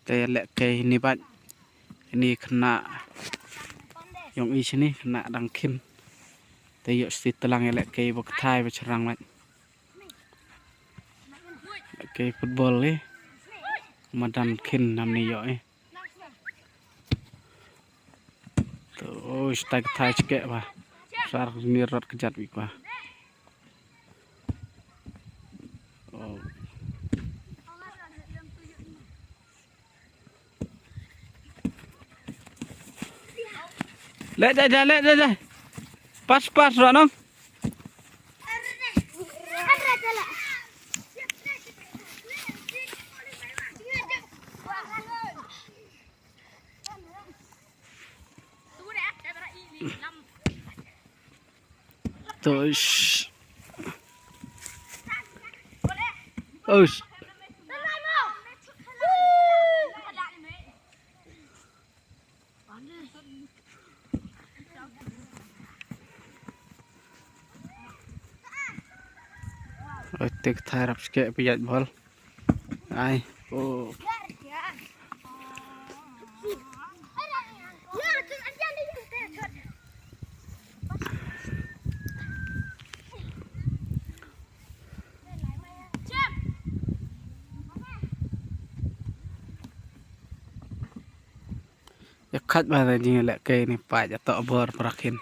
kayak lek kayak ini pak ini kena yang di sini kena dangkin tayok telang lek kayak bok thai bercerang pak kayak football madan kin nam ni yo tuh stag thai cekek pak sar ni rot kejat wik pak lek dah pas Ronong Tush. Ush. Tek tharap sikit pijat bol. Ai. Oh. Ya kat bahasa jing lek ke ini pak jatuh bor perakin.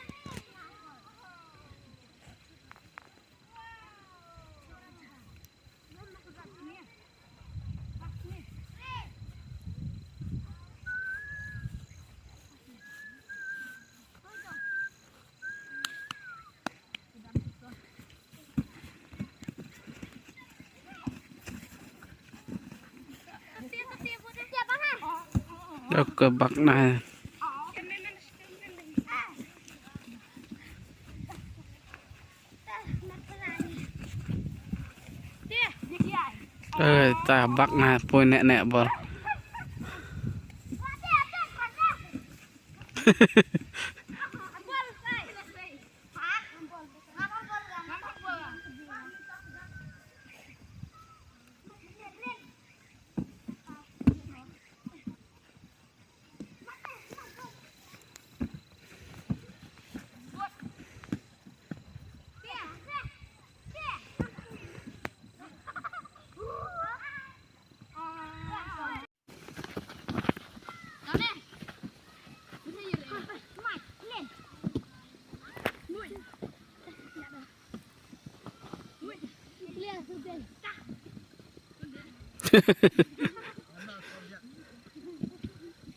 Đâu cơ bạc này ta bạc này poi nẹ nẹ bol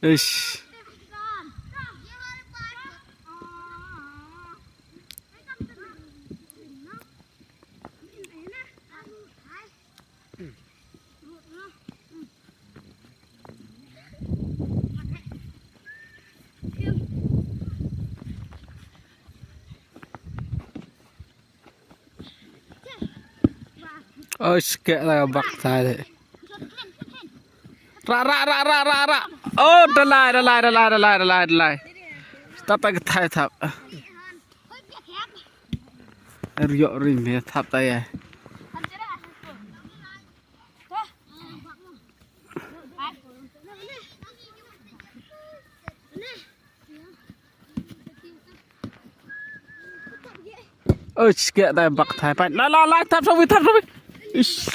Ish. Oh, sikit lah bak tadi. Ra. Oh, dalai. Tapi ketai tap. Riok rim ya tap tay. Oh, sikit lah bak tay. Lai tap sawi. Ish.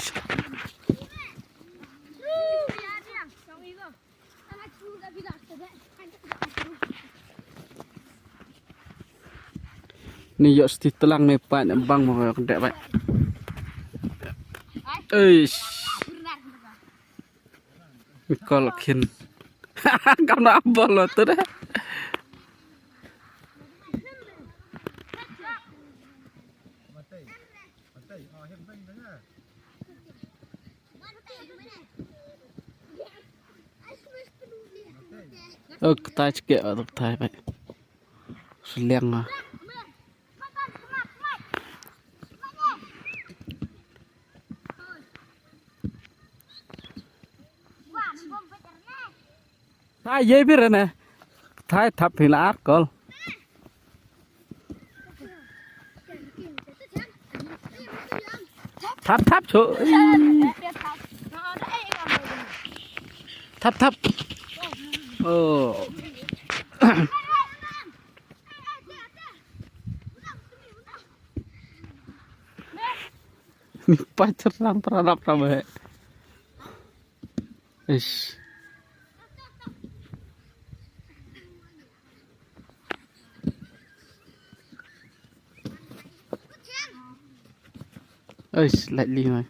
Ni yok sti telang ni pak bang mau kendek pak. Eish. Mikol kin. Kamu nak bol lo tu dah. Oh, kita cekik atau kita pak. Seliang ah. Ai dễ biết rồi nè. Thái thập thì là át con. Thắp chỗ. Thấp. Oh. Ini pacaran terhadap ramai. Ish. Ish, lightly mah.